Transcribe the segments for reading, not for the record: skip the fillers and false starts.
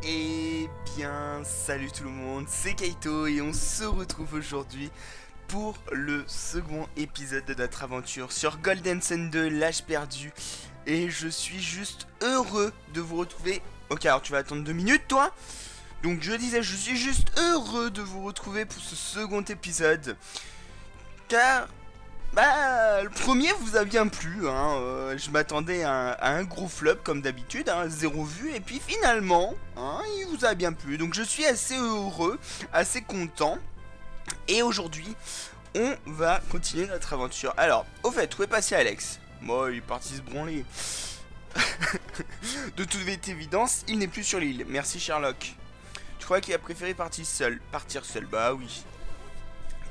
Eh bien, salut tout le monde, c'est Kaito et on se retrouve aujourd'hui pour le second épisode de notre aventure sur Golden Sun 2, l'âge perdu. Et je suis juste heureux de vous retrouver. Ok, alors tu vas attendre 2 minutes toi. Donc je disais, je suis juste heureux de vous retrouver pour ce second épisode. Car le premier vous a bien plu, hein, je m'attendais à un gros flop comme d'habitude, hein, 0 vue, et puis finalement, hein, il vous a bien plu, donc je suis assez heureux, assez content, et aujourd'hui, on va continuer notre aventure. Alors, au fait, où est passé Alex? Bon, il est parti se branler. De toute évidence, il n'est plus sur l'île, merci Sherlock. Tu crois qu'il a préféré partir seul? Bah oui.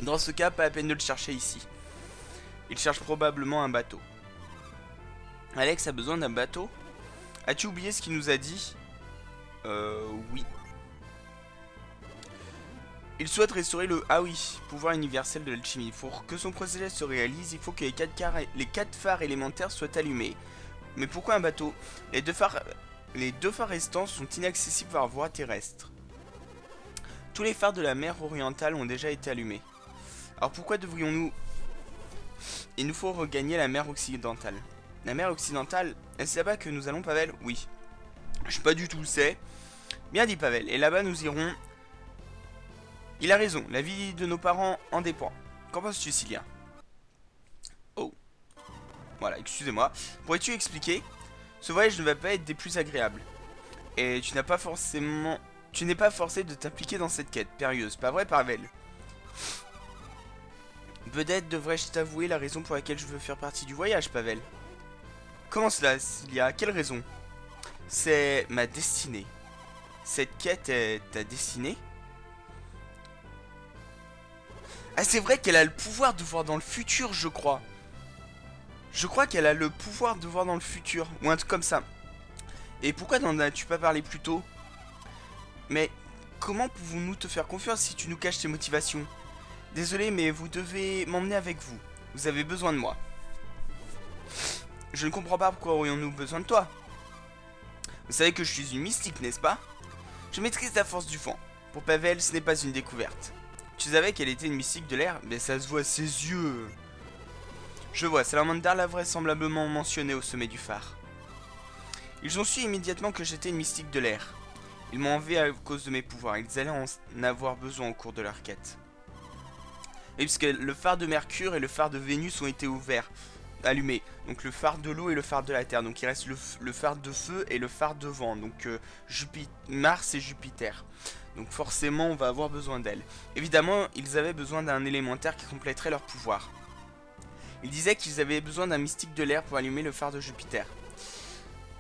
Dans ce cas, pas la peine de le chercher ici. Il cherche probablement un bateau. Alex a besoin d'un bateau? As-tu oublié ce qu'il nous a dit? Oui. Il souhaite restaurer le... Ah oui, pouvoir universel de l'alchimie. Pour que son procédé se réalise, il faut que les 4 phares élémentaires soient allumés. Mais pourquoi un bateau? Les deux phares restants sont inaccessibles par voie terrestre. Tous les phares de la mer orientale ont déjà été allumés. Alors pourquoi devrions-nous... Il nous faut regagner la mer occidentale. La mer occidentale, est-ce là-bas que nous allons, Pavel? Oui. Je sais pas du tout où c'est. Bien dit, Pavel. Et là-bas, nous irons... Il a raison, la vie de nos parents en dépend. Qu'en penses-tu, Cilia? Oh. Voilà, excusez-moi. Pourrais-tu expliquer? Ce voyage ne va pas être des plus agréables. Et tu n'es pas forcé de t'impliquer dans cette quête périlleuse, pas vrai, Pavel? Peut-être devrais-je t'avouer la raison pour laquelle je veux faire partie du voyage, Pavel. Comment cela, Cilia? Quelle raison? C'est ma destinée. Cette quête est ta destinée? Ah, c'est vrai qu'elle a le pouvoir de voir dans le futur, je crois. Je crois qu'elle a le pouvoir de voir dans le futur, ou un truc comme ça. Et pourquoi n'en as-tu pas parlé plus tôt? Mais comment pouvons-nous te faire confiance si tu nous caches tes motivations? Désolé, mais vous devez m'emmener avec vous. Vous avez besoin de moi. Je ne comprends pas pourquoi aurions-nous besoin de toi. Vous savez que je suis une mystique, n'est-ce pas? Je maîtrise la force du vent. Pour Pavel, ce n'est pas une découverte. Tu savais qu'elle était une mystique de l'air? Mais ça se voit à ses yeux. Je vois, Salamander l'a vraisemblablement mentionné au sommet du phare. Ils ont su immédiatement que j'étais une mystique de l'air. Ils m'ont enlevé à cause de mes pouvoirs. Ils allaient en avoir besoin au cours de leur quête. Et puisque le phare de Mercure et le phare de Vénus ont été ouverts, allumés. Donc le phare de l'eau et le phare de la Terre. Donc il reste le phare de feu et le phare de vent. Donc Mars et Jupiter. Donc forcément on va avoir besoin d'elle. Évidemment ils avaient besoin d'un élémentaire qui compléterait leur pouvoir. Ils disaient qu'ils avaient besoin d'un mystique de l'air pour allumer le phare de Jupiter.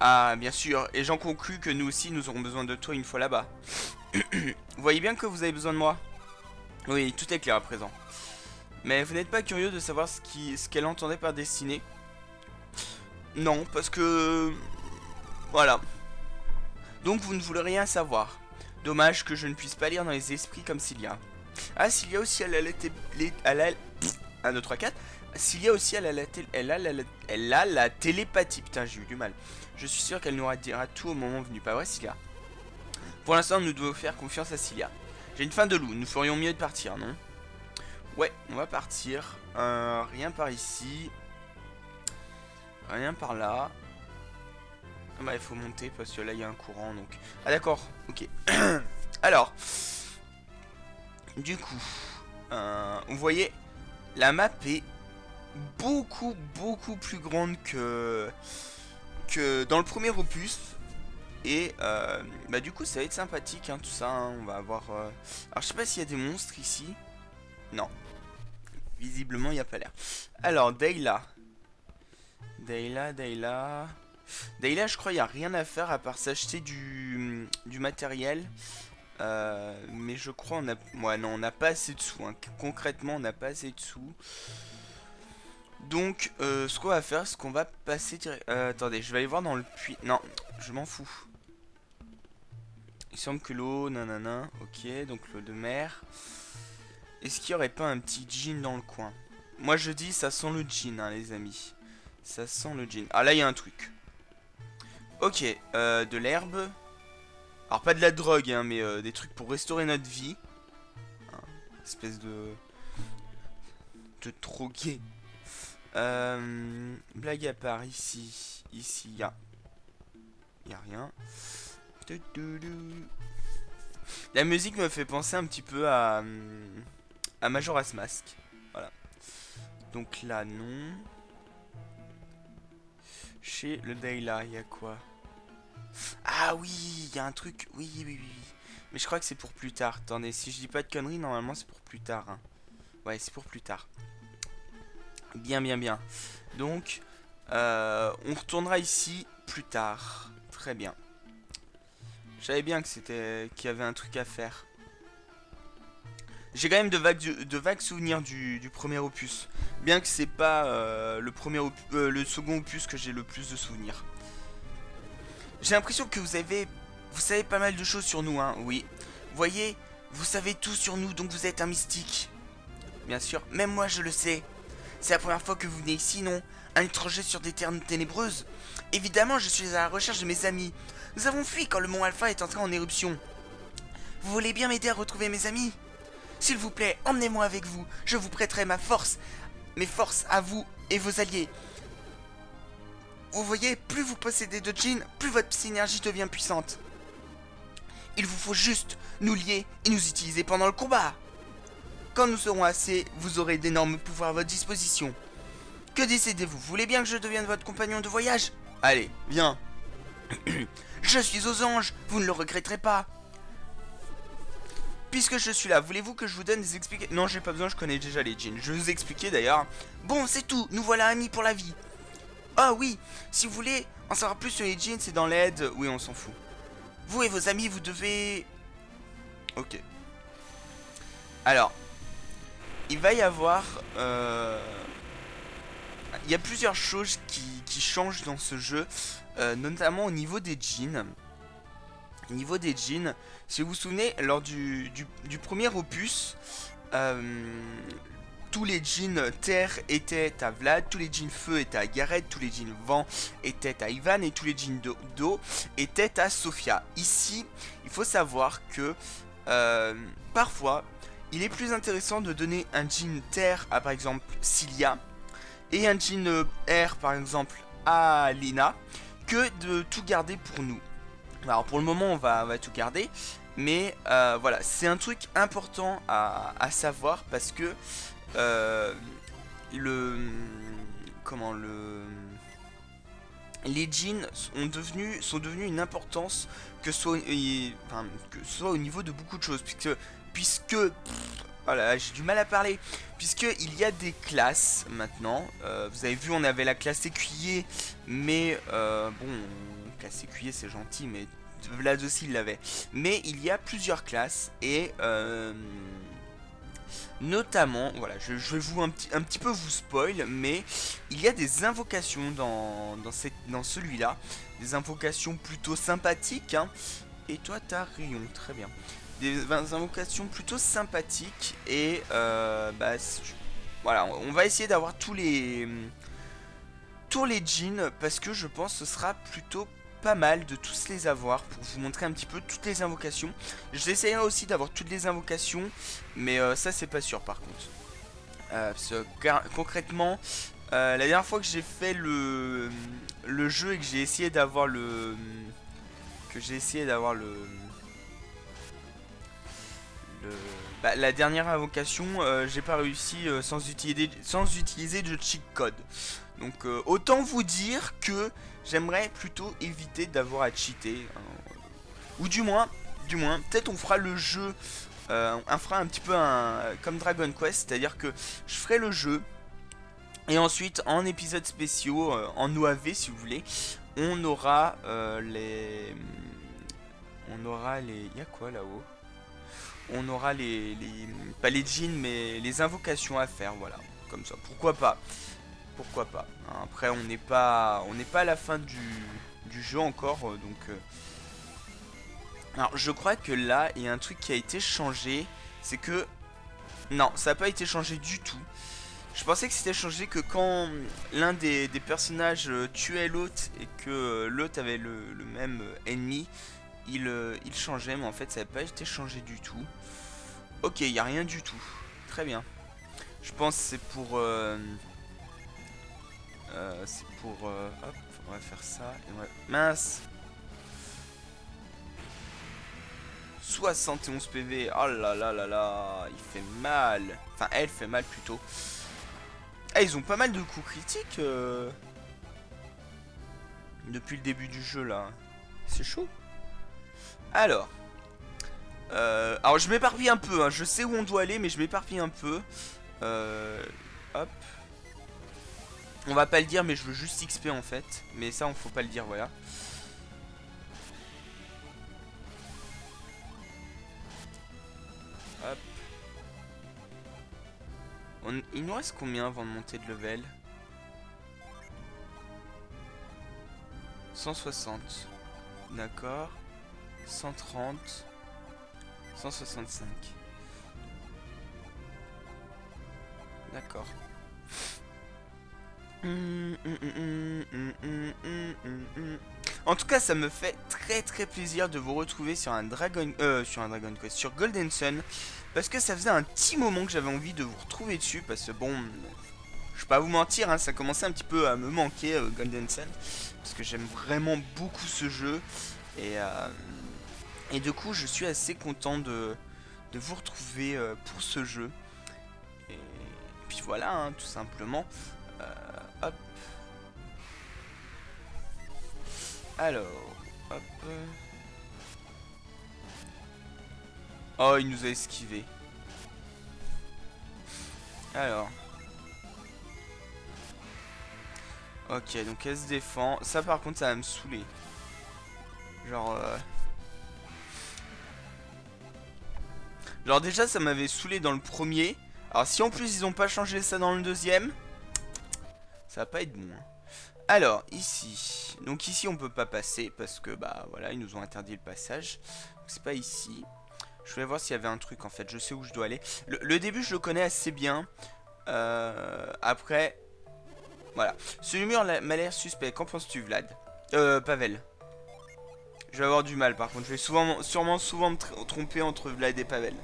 Ah bien sûr, et j'en conclus que nous aussi nous aurons besoin de toi une fois là-bas. Vous voyez bien que vous avez besoin de moi? Oui, tout est clair à présent. Mais vous n'êtes pas curieux de savoir ce qu'elle entendait par destinée? Non, parce que... Voilà. Donc vous ne voulez rien savoir. Dommage que je ne puisse pas lire dans les esprits comme Cilia. Ah, Cilia aussi, elle a 1, 2, 3, 4. Cilia aussi, elle a la télépathie. Putain, j'ai eu du mal. Je suis sûr qu'elle nous dira tout au moment venu. Pas vrai, Cilia? Pour l'instant, nous devons faire confiance à Cilia. J'ai une faim de loup. Nous ferions mieux de partir, non? Ouais, on va partir. Rien par ici. Rien par là. Ah bah il faut monter parce que là il y a un courant donc. Ah d'accord, ok. Alors, du coup, vous voyez, la map est beaucoup plus grande que dans le premier opus. Et bah du coup ça va être sympathique hein, tout ça. Hein. On va avoir... Alors je sais pas s'il y a des monstres ici. Non. Visiblement il n'y a pas l'air. Alors Dayla, je crois qu'il n'y a rien à faire à part s'acheter du matériel. Mais je crois on a... Ouais non, on n'a pas assez de sous. Hein. Concrètement, on n'a pas assez de sous. Donc, ce qu'on va faire, c'est qu'on va passer direct... attendez, je vais aller voir dans le puits. Non, je m'en fous. Il semble que l'eau, nanana. Ok, donc l'eau de mer. Est-ce qu'il n'y aurait pas un petit gin dans le coin? Moi je dis, ça sent le gin, hein, les amis. Ça sent le gin. Ah là, il y a un truc. Ok, de l'herbe. Alors pas de la drogue, hein, mais des trucs pour restaurer notre vie. Hein, espèce de drogué. Blague à part, ici. Ici, y a rien. La musique me fait penser un petit peu à Majora's Mask. Voilà. Donc là, non. Chez le Dayla, il y a quoi? Ah oui, il y a un truc. Oui, oui, oui, oui. Mais je crois que c'est pour plus tard. Attendez, si je dis pas de conneries, normalement c'est pour plus tard. Hein. Ouais, c'est pour plus tard. Bien, bien, bien. Donc, on retournera ici plus tard. Très bien. Je savais bien que qu'il y avait un truc à faire. J'ai quand même de vagues souvenirs du premier opus. Bien que c'est pas le second opus que j'ai le plus de souvenirs. J'ai l'impression que vous savez pas mal de choses sur nous, hein, oui. Vous voyez, vous savez tout sur nous, donc vous êtes un mystique. Bien sûr, même moi je le sais. C'est la première fois que vous venez ici, non? Un étranger sur des terres ténébreuses? Évidemment, je suis à la recherche de mes amis. Nous avons fui quand le mont Alpha est entré en éruption. Vous voulez bien m'aider à retrouver mes amis? S'il vous plaît, emmenez-moi avec vous. Je vous prêterai mes forces à vous et vos alliés. Vous voyez, plus vous possédez de djinns, plus votre synergie devient puissante. Il vous faut juste nous lier et nous utiliser pendant le combat. Quand nous serons assez, vous aurez d'énormes pouvoirs à votre disposition. Que décidez-vous? Vous voulez bien que je devienne votre compagnon de voyage? Allez, viens. Je suis aux anges, vous ne le regretterez pas. Puisque je suis là, voulez-vous que je vous donne des explications? Non, j'ai pas besoin, je connais déjà les djinns. Je vais vous expliquer d'ailleurs. Bon, c'est tout, nous voilà amis pour la vie. Ah oui, si vous voulez en savoir plus sur les djinns, c'est dans l'aide. Oui, on s'en fout. Vous et vos amis, vous devez... Ok. Alors, il va y avoir... Il y a plusieurs choses qui changent dans ce jeu, notamment au niveau des djinns. Au niveau des djinns, si vous vous souvenez, lors du premier opus, tous les djinns terre étaient à Vlad, tous les djinns feu étaient à Gareth, tous les djinns vent étaient à Ivan et tous les djinns d'eau étaient à Sophia. Ici, il faut savoir que parfois, il est plus intéressant de donner un djinn terre à par exemple Cilia et un djinn air par exemple à Lina que de tout garder pour nous. Alors pour le moment on va tout garder, mais voilà, c'est un truc important à savoir parce que le comment les djinns sont devenus une importance que soit au niveau de beaucoup de choses puisque voilà, j'ai du mal à parler. Puisqu'il y a des classes maintenant. Vous avez vu, on avait la classe écuyer. Mais bon, classe écuyer c'est gentil, mais Vlad aussi il l'avait. Mais il y a plusieurs classes. Et notamment, voilà, je vais un petit peu vous spoil. Mais il y a des invocations dans celui-là. Des invocations plutôt sympathiques. Hein. Et toi t'as Rion, très bien. Des invocations plutôt sympathiques et voilà, on va essayer d'avoir tous les djinns parce que je pense que ce sera plutôt pas mal de tous les avoir pour vous montrer un petit peu toutes les invocations. J'essaierai aussi d'avoir toutes les invocations, mais ça c'est pas sûr par contre. Parce que, concrètement, la dernière fois que j'ai fait le jeu et que j'ai essayé d'avoir la dernière invocation, j'ai pas réussi sans utiliser de cheat code. Donc autant vous dire que j'aimerais plutôt éviter d'avoir à cheater. Hein. Ou du moins, peut-être on fera le jeu, on fera un petit peu comme Dragon Quest, c'est-à-dire que je ferai le jeu. Et ensuite, en épisodes spéciaux, en OAV si vous voulez, on aura les... Il y a quoi là-haut? On aura pas les djinns mais les invocations à faire, voilà, comme ça, pourquoi pas, après on n'est pas à la fin du jeu encore, donc alors je crois que là il y a un truc qui a été changé, c'est que non, ça n'a pas été changé du tout. Je pensais que c'était changé que quand l'un des personnages tuait l'autre et que l'autre avait le même ennemi, il changeait, mais en fait ça n'avait pas été changé du tout. Ok, il n'y a rien du tout. Très bien. Je pense que c'est pour... hop, on va faire ça. Et ouais. Mince. 71 PV. Oh là là là là. Il fait mal. Enfin, elle fait mal plutôt. Ah, ils ont pas mal de coups critiques depuis le début du jeu là. C'est chaud. Alors. Alors je m'éparpille un peu. Hein. Je sais où on doit aller, mais je m'éparpille un peu. Hop. On va pas le dire, mais je veux juste XP en fait. Mais ça, on faut pas le dire, voilà. Hop. Il nous reste combien avant de monter de level? 160. D'accord. 130. 165. D'accord. En tout cas, ça me fait très plaisir de vous retrouver sur un Dragon Quest, sur Golden Sun, parce que ça faisait un petit moment que j'avais envie de vous retrouver dessus, parce que bon, je vais pas vous mentir, hein, ça commençait un petit peu à me manquer Golden Sun, parce que j'aime vraiment beaucoup ce jeu, et du coup, je suis assez content de vous retrouver pour ce jeu, et puis voilà, hein, tout simplement. Hop. Alors, hop. Oh, il nous a esquivé. Alors. Ok, donc elle se défend. Ça, par contre, ça va me saouler. Genre... Genre déjà, ça m'avait saoulé dans le premier. Alors, si en plus, ils ont pas changé ça dans le deuxième, ça va pas être bon. Alors, ici. Donc ici, on peut pas passer parce que, bah, voilà, ils nous ont interdit le passage. Donc c'est pas ici. Je voulais voir s'il y avait un truc, en fait. Je sais où je dois aller. Le début, je le connais assez bien. Après... Voilà. Ce mur m'a l'air suspect. Qu'en penses-tu, Vlad? Pavel. Je vais avoir du mal, par contre. Je vais sûrement me tromper entre Vlad et Pavel.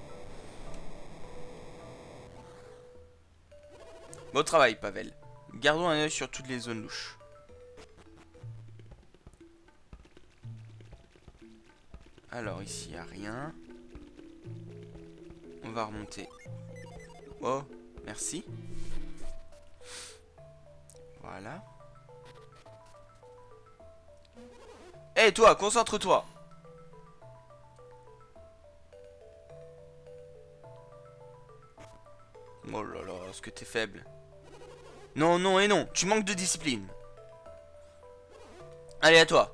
Bon travail, Pavel. Gardons un œil sur toutes les zones louches. Alors, ici, il n'y a rien. On va remonter. Oh, merci. Voilà. Hé, hey, toi, concentre-toi. Oh là là, est-ce que t'es faible? Non, non et non, tu manques de discipline. Allez, à toi.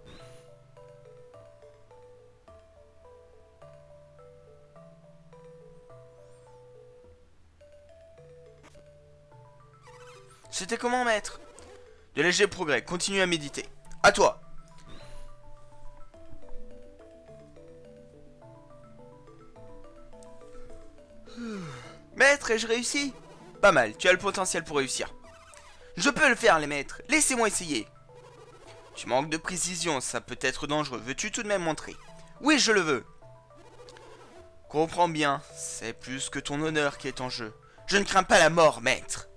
C'était comment, maître? De légers progrès, continue à méditer. À toi. Maître, ai-je réussi? Pas mal, tu as le potentiel pour réussir. Je peux le faire, les maîtres. Laissez-moi essayer. Tu manques de précision, ça peut être dangereux. Veux-tu tout de même montrer? Oui, je le veux. Comprends bien, c'est plus que ton honneur qui est en jeu. Je ne crains pas la mort, maître.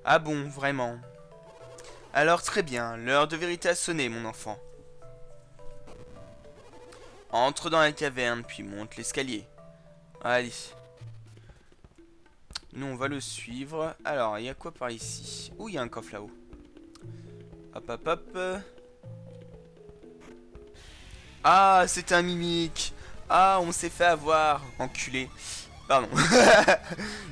Ah bon, vraiment? Alors très bien, l'heure de vérité a sonné, mon enfant. Entre dans la caverne, puis monte l'escalier. Allez. Nous, on va le suivre. Alors, il y a quoi par ici? Ouh, il y a un coffre là-haut. Hop, hop, hop. Ah, c'était un mimique. Ah, on s'est fait avoir. Enculé. Pardon.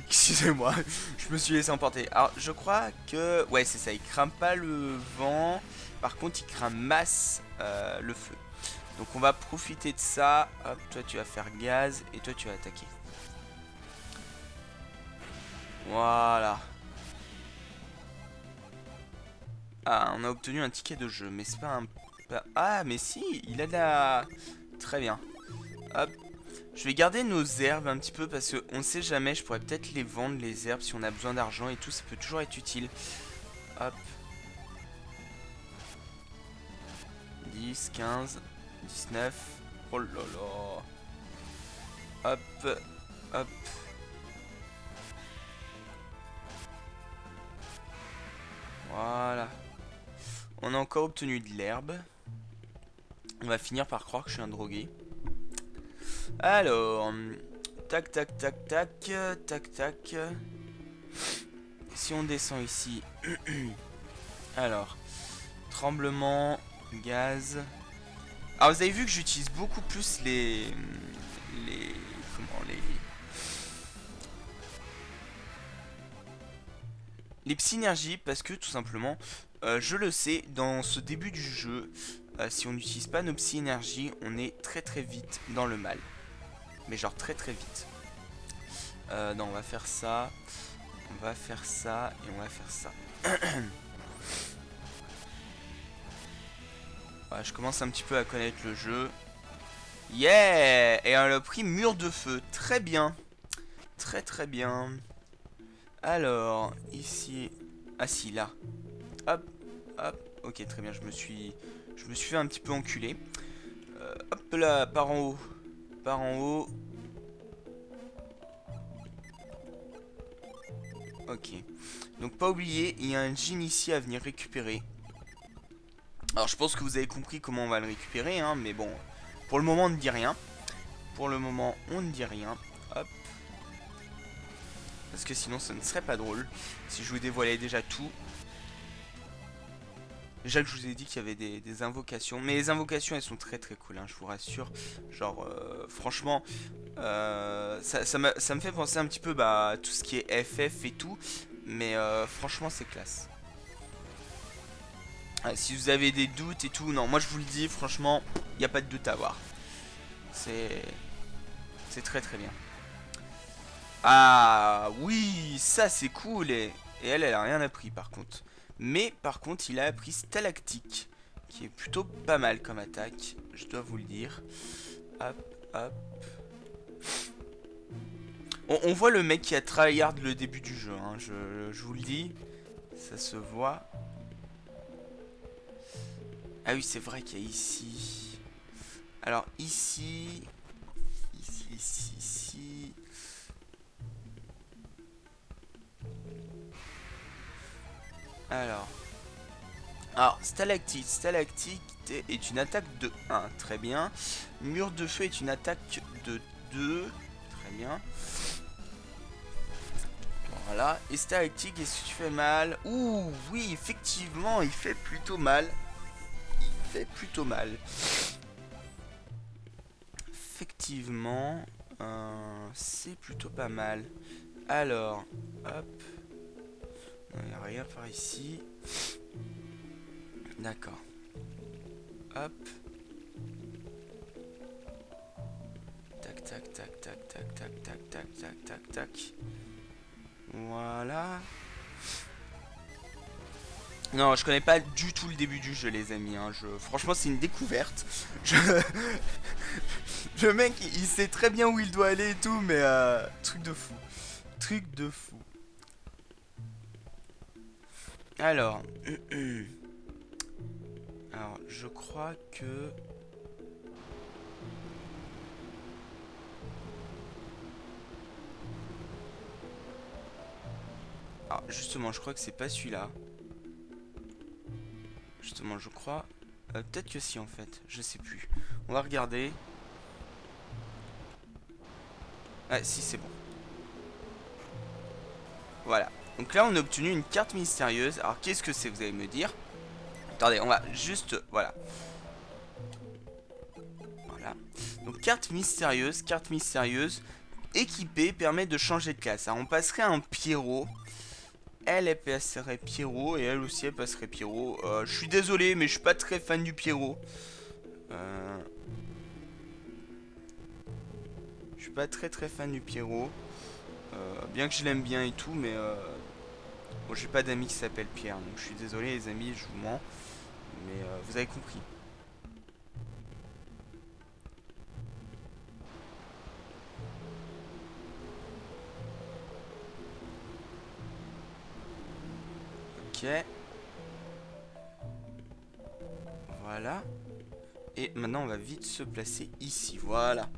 Excusez-moi. Je me suis laissé emporter. Alors, je crois que... Ouais, c'est ça. Il crame pas le vent. Par contre, il crame masse le feu. Donc, on va profiter de ça. Hop, toi, tu vas faire gaz. Et toi, tu vas attaquer. Voilà. Ah, on a obtenu un ticket de jeu. Mais c'est pas un... Ah, mais si. Il a de la... Très bien. Hop. Je vais garder nos herbes un petit peu parce qu'on sait jamais, je pourrais peut-être les vendre les herbes si on a besoin d'argent et tout, ça peut toujours être utile. Hop. 10, 15. 19. Oh là là. Hop. Hop. Voilà. On a encore obtenu de l'herbe. On va finir par croire que je suis un drogué. Alors. Tac, tac, tac, tac. Tac, tac. Si on descend ici. Alors. Tremblement. Gaz. Alors vous avez vu que j'utilise beaucoup plus les... Comment les psynergies, parce que tout simplement, je le sais, dans ce début du jeu, si on n'utilise pas nos psyénergies, on est très très vite dans le mal. Mais genre très très vite. Non, on va faire ça. On va faire ça et on va faire ça. Voilà, je commence un petit peu à connaître le jeu. Yeah! Et on a pris mur de feu. Très bien. Très très bien. Alors, ici... Ah si, là. Hop, hop. Ok, très bien, je me suis fait un petit peu enculer. Hop là, par en haut. Par en haut. Ok. Donc pas oublier, il y a un gym ici à venir récupérer. Alors je pense que vous avez compris comment on va le récupérer, hein, mais bon, pour le moment on ne dit rien. Pour le moment on ne dit rien. Hop. Parce que sinon ça ne serait pas drôle si je vous dévoilais déjà tout. Déjà que je vous ai dit qu'il y avait des invocations. Mais les invocations elles sont très très cool, hein, je vous rassure. Genre franchement ça me fait penser un petit peu à tout ce qui est FF et tout. Mais franchement c'est classe. Si vous avez des doutes et tout, non, moi je vous le dis, franchement, il n'y a pas de doute à avoir. C'est très très bien. Ah oui, ça c'est cool. Et elle a rien appris par contre. Mais par contre, il a appris Stalactique, qui est plutôt pas mal comme attaque, je dois vous le dire. Hop, hop. On voit le mec qui a tryhard le début du jeu, hein, je vous le dis. Ça se voit. Ah oui, c'est vrai qu'il y a ici. Alors ici, ici. Alors, stalactite. Stalactite est une attaque de 1. Très bien. Mur de feu est une attaque de 2. Très bien. Voilà. Et stalactite, est-ce que tu fais mal? Ouh, oui, effectivement, il fait plutôt mal. Il fait plutôt mal. Effectivement, c'est plutôt pas mal. Alors, hop. Il n'y a rien par ici. D'accord. Hop. Tac, tac, tac, tac, tac, tac, tac, tac, tac, tac, tac. Voilà. Non, je connais pas du tout le début du jeu, les amis. Hein. Franchement, c'est une découverte. Le mec, il sait très bien où il doit aller et tout, mais truc de fou. Truc de fou. Alors, alors, je crois que... Alors, justement, je crois que c'est pas celui-là. Justement, je crois... peut-être que si, en fait. Je sais plus. On va regarder. Ah, si, c'est bon. Voilà. Donc là, on a obtenu une carte mystérieuse. Alors, qu'est-ce que c'est, vous allez me dire? Attendez, on va juste... Voilà. Voilà. Donc, carte mystérieuse. Carte mystérieuse. Équipée permet de changer de classe. Alors, on passerait à un Pierrot. Elle passerait Pierrot. Et elle aussi, elle passerait Pierrot. Je suis désolé, mais je suis pas très fan du Pierrot. Je suis pas très fan du Pierrot. Bien que je l'aime bien et tout, mais... Bon, j'ai pas d'amis qui s'appellent Pierre, donc je suis désolé les amis, je vous mens. Mais vous avez compris. Ok. Voilà. Et maintenant, on va vite se placer ici. Voilà.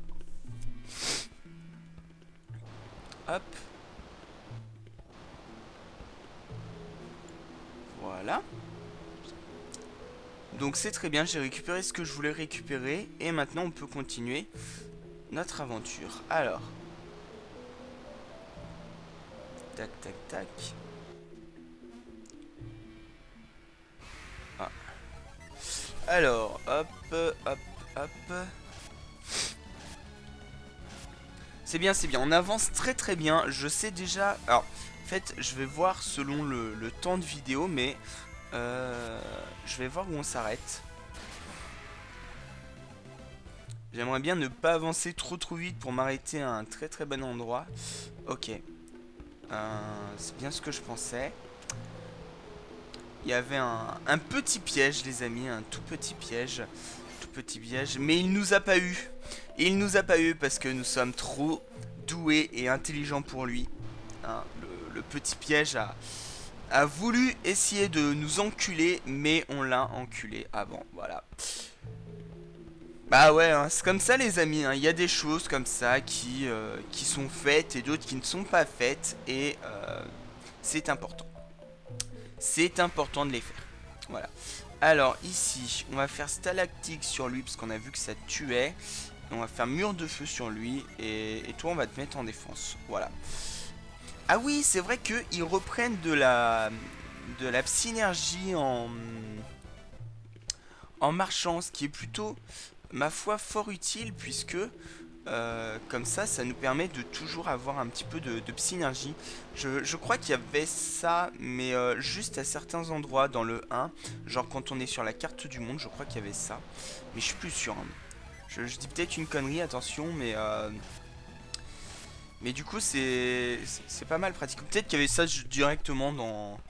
Hop. Voilà. Donc c'est très bien, j'ai récupéré ce que je voulais récupérer. Et maintenant, on peut continuer notre aventure. Alors. Tac, tac, tac. Ah. Alors, hop, hop, hop. C'est bien, c'est bien. On avance très très bien. Je sais déjà... Alors, en fait, je vais voir selon le temps de vidéo, mais... je vais voir où on s'arrête. J'aimerais bien ne pas avancer trop vite pour m'arrêter à un très très bon endroit. Ok. C'est bien ce que je pensais. Il y avait un petit piège, les amis. Un tout petit piège. Tout petit piège. Mais il nous a pas eu. Et il nous a pas eu parce que nous sommes trop doués et intelligents pour lui. Hein, le petit piège a voulu essayer de nous enculer, mais on l'a enculé avant. Voilà. Bah ouais, hein, c'est comme ça les amis, hein. Il y a des choses comme ça qui sont faites et d'autres qui ne sont pas faites. Et c'est important. C'est important de les faire. Voilà. Alors ici, on va faire stalactique sur lui parce qu'on a vu que ça tuait. On va faire mur de feu sur lui. Et toi, on va te mettre en défense. Voilà. Ah oui, c'est vrai qu'ils reprennent de la synergie en marchant, ce qui est plutôt, ma foi, fort utile, puisque comme ça nous permet de toujours avoir un petit peu de synergie. Je crois qu'il y avait ça, mais juste à certains endroits dans le 1, genre quand on est sur la carte du monde, je crois qu'il y avait ça, mais je suis plus sûr. Hein. Je dis peut-être une connerie, attention, mais du coup c'est pas mal pratique. Peut-être qu'il y avait ça directement dans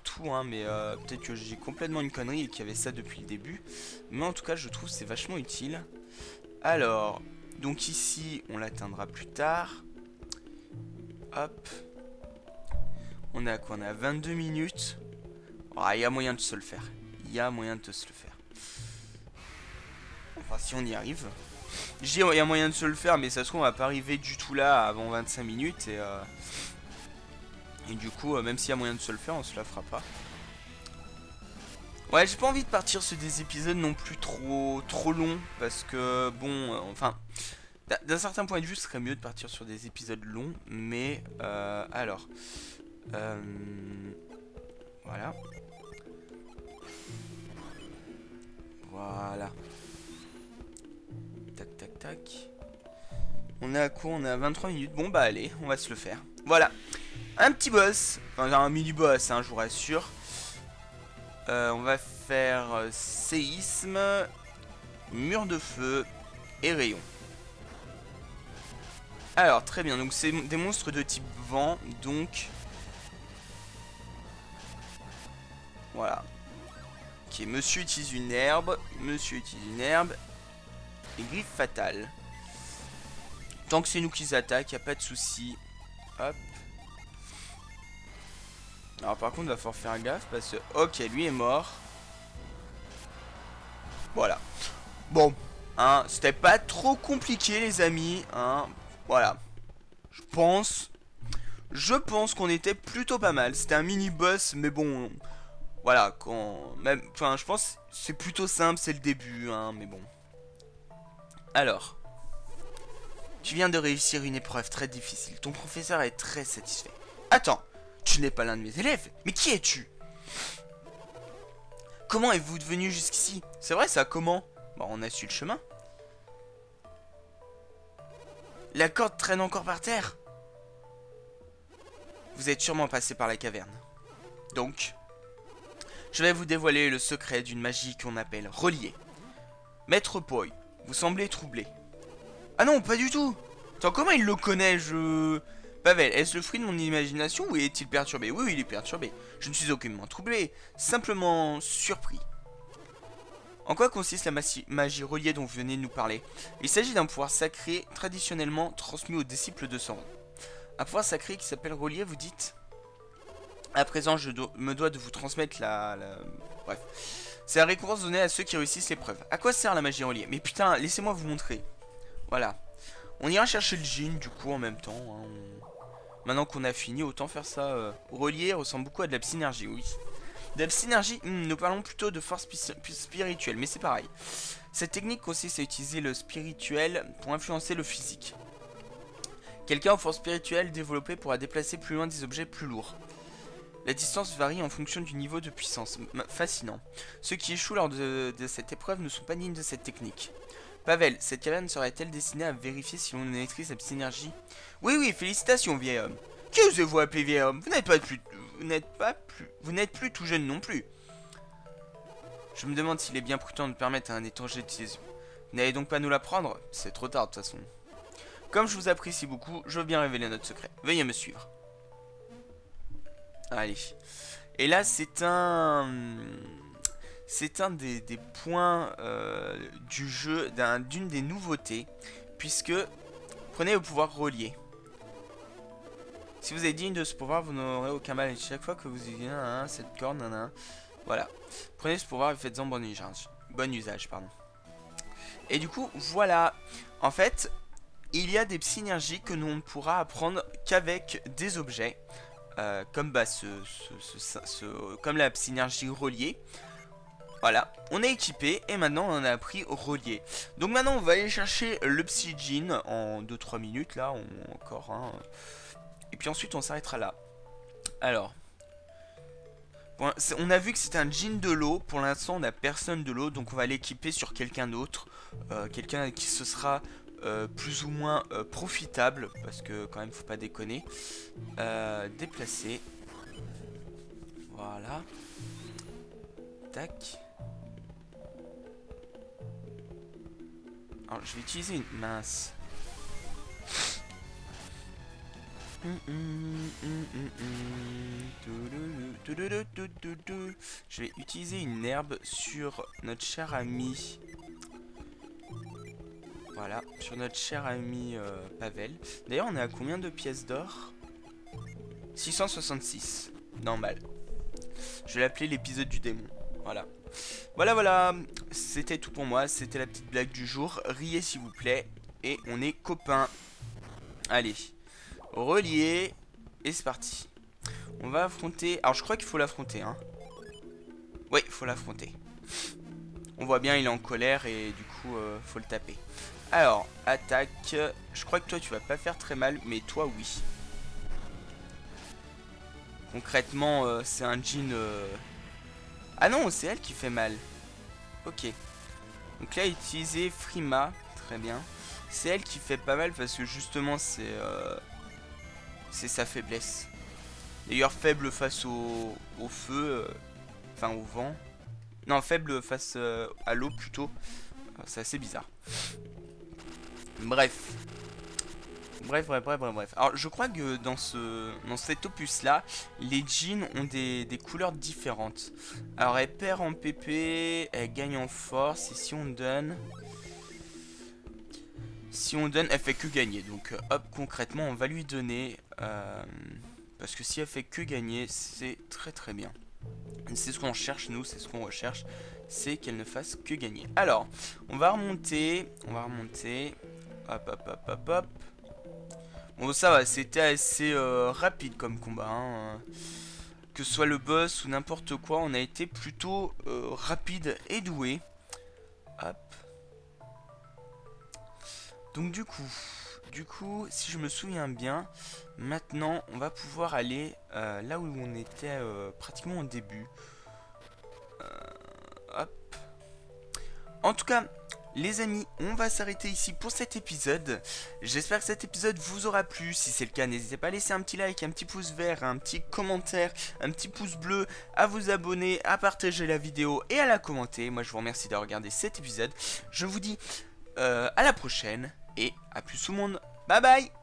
tout, hein, mais peut-être que j'ai complètement une connerie et qu'il y avait ça depuis le début. Mais en tout cas, je trouve que c'est vachement utile. Alors, donc ici, on l'atteindra plus tard. Hop. On est à quoi? On est à 22 minutes. Oh, il y a moyen de se le faire. Il y a moyen de se le faire. Enfin, si on y arrive. Je dis, il y a moyen de se le faire, mais ça se trouve, on va pas arriver du tout là avant 25 minutes. Et du coup, même s'il y a moyen de se le faire, on se la fera pas. Ouais, j'ai pas envie de partir sur des épisodes non plus trop longs. Parce que, bon, enfin... D'un certain point de vue, ce serait mieux de partir sur des épisodes longs. Mais, alors... voilà. Voilà. Tac, tac, tac. On est à quoi? On est à 23 minutes. Bon, bah allez, on va se le faire. Voilà. Un petit boss. Enfin, un mini-boss, hein, je vous rassure. On va faire séisme, mur de feu et rayon. Alors, très bien. Donc, c'est des monstres de type vent. Donc... Voilà. Ok, monsieur utilise une herbe. Monsieur utilise une herbe. Et griffe fatale. Tant que c'est nous qui attaquent, y a pas de souci. Hop. Alors par contre, il va falloir faire gaffe parce que... Ok, lui est mort. Voilà. Bon. Hein, c'était pas trop compliqué, les amis. Hein, voilà. Je pense qu'on était plutôt pas mal. C'était un mini-boss, mais bon... Voilà, enfin, je pense que c'est plutôt simple, c'est le début, hein, mais bon. Alors... Tu viens de réussir une épreuve très difficile. Ton professeur est très satisfait. Attends, tu n'es pas l'un de mes élèves. Mais qui es-tu? Comment êtes-vous devenu jusqu'ici? C'est vrai ça, comment? Bon, on a su le chemin. La corde traîne encore par terre. Vous êtes sûrement passé par la caverne. Donc, je vais vous dévoiler le secret d'une magie qu'on appelle relier. Maître Poi, vous semblez troublé. Ah non, pas du tout. Attends, comment il le connaît, Pavel, est-ce le fruit de mon imagination ou est-il perturbé? Oui, il est perturbé. Je ne suis aucunement troublé, simplement surpris. En quoi consiste la magie reliée dont vous venez de nous parler? Il s'agit d'un pouvoir sacré traditionnellement transmis aux disciples de Sauron. Un pouvoir sacré qui s'appelle relier, vous dites? À présent, me dois de vous transmettre Bref. C'est la récompense donnée à ceux qui réussissent l'épreuve. À quoi sert la magie reliée? Mais putain, laissez-moi vous montrer. Voilà. On ira chercher le jean, du coup, en même temps. Hein. Maintenant qu'on a fini, autant faire ça. Relier ressemble beaucoup à de la synergie, oui. De la synergie, nous parlons plutôt de force spirituelle, mais c'est pareil. Cette technique consiste à utiliser le spirituel pour influencer le physique. Quelqu'un aux forces spirituelles développées pourra déplacer plus loin des objets plus lourds. La distance varie en fonction du niveau de puissance. Fascinant. Ceux qui échouent lors de cette épreuve ne sont pas dignes de cette technique. Pavel, cette caverne serait-elle destinée à vérifier si l'on maîtrise la synergie? Oui, oui, félicitations, vieil homme. Qui osez-vous appeler vieil homme? Vous n'êtes plus tout jeune non plus. Je me demande s'il est bien prudent de permettre à un étranger de ses yeux. Vous n'allez donc pas nous l'apprendre? C'est trop tard de toute façon. Comme je vous apprécie beaucoup, je veux bien révéler notre secret. Veuillez me suivre. Allez. Et là, c'est un des points du jeu, d'une des nouveautés, puisque prenez le pouvoir relié. Si vous êtes digne de ce pouvoir, vous n'aurez aucun mal. Et chaque fois que vous utilisez cette corde, voilà. Prenez ce pouvoir et faites-en bon usage. Bon usage, pardon. Et du coup, voilà. En fait, il y a des synergies que l'on ne pourra apprendre qu'avec des objets. Comme comme la synergie reliée. Voilà, on est équipé et maintenant on a appris relié. Donc maintenant on va aller chercher le psy jean en 2-3 minutes là, encore un. Et puis ensuite on s'arrêtera là. Alors, bon, on a vu que c'était un jean de l'eau. Pour l'instant on n'a personne de l'eau, donc on va l'équiper sur quelqu'un d'autre. Quelqu'un qui se sera plus ou moins profitable, parce que quand même faut pas déconner. Déplacer. Voilà. Tac. Alors je vais utiliser une mince. Je vais utiliser une herbe sur notre cher ami. Voilà, sur notre cher ami Pavel. D'ailleurs, on est à combien de pièces d'or? 666. Normal. Je vais l'appeler l'épisode du démon. Voilà. Voilà. C'était tout pour moi. C'était la petite blague du jour. Riez s'il vous plaît. Et on est copains. Allez. Relier. Et c'est parti. On va affronter. Alors, je crois qu'il faut l'affronter. Hein. Oui, il faut l'affronter. On voit bien, il est en colère. Et du coup, faut le taper. Alors, attaque. Je crois que toi, tu vas pas faire très mal. Mais toi, oui. Concrètement, c'est un jean... Ah non, c'est elle qui fait mal. Ok. Donc là, utiliser Frima. Très bien. C'est elle qui fait pas mal parce que justement, c'est sa faiblesse. D'ailleurs, faible face au feu. Enfin, au vent. Non, faible face à l'eau plutôt. C'est assez bizarre. Bref. Alors, je crois que dans cet opus-là, les jeans ont des couleurs différentes. Alors, elle perd en PP, elle gagne en force, et si on donne... elle fait que gagner. Donc, hop, concrètement, on va lui donner... parce que si elle fait que gagner, c'est très très bien. C'est ce qu'on cherche, nous, c'est ce qu'on recherche. C'est qu'elle ne fasse que gagner. Alors, on va remonter. Hop. Bon, ça va, c'était assez rapide comme combat. Hein. Que ce soit le boss ou n'importe quoi, on a été plutôt rapide et doué. Hop. Donc du coup, si je me souviens bien, maintenant on va pouvoir aller là où on était pratiquement au début. Hop. En tout cas... Les amis, on va s'arrêter ici pour cet épisode. J'espère que cet épisode vous aura plu. Si c'est le cas, n'hésitez pas à laisser un petit like, un petit pouce vert, un petit commentaire, un petit pouce bleu, à vous abonner, à partager la vidéo et à la commenter. Moi, je vous remercie d'avoir regardé cet épisode. Je vous dis à la prochaine et à plus tout le monde. Bye bye.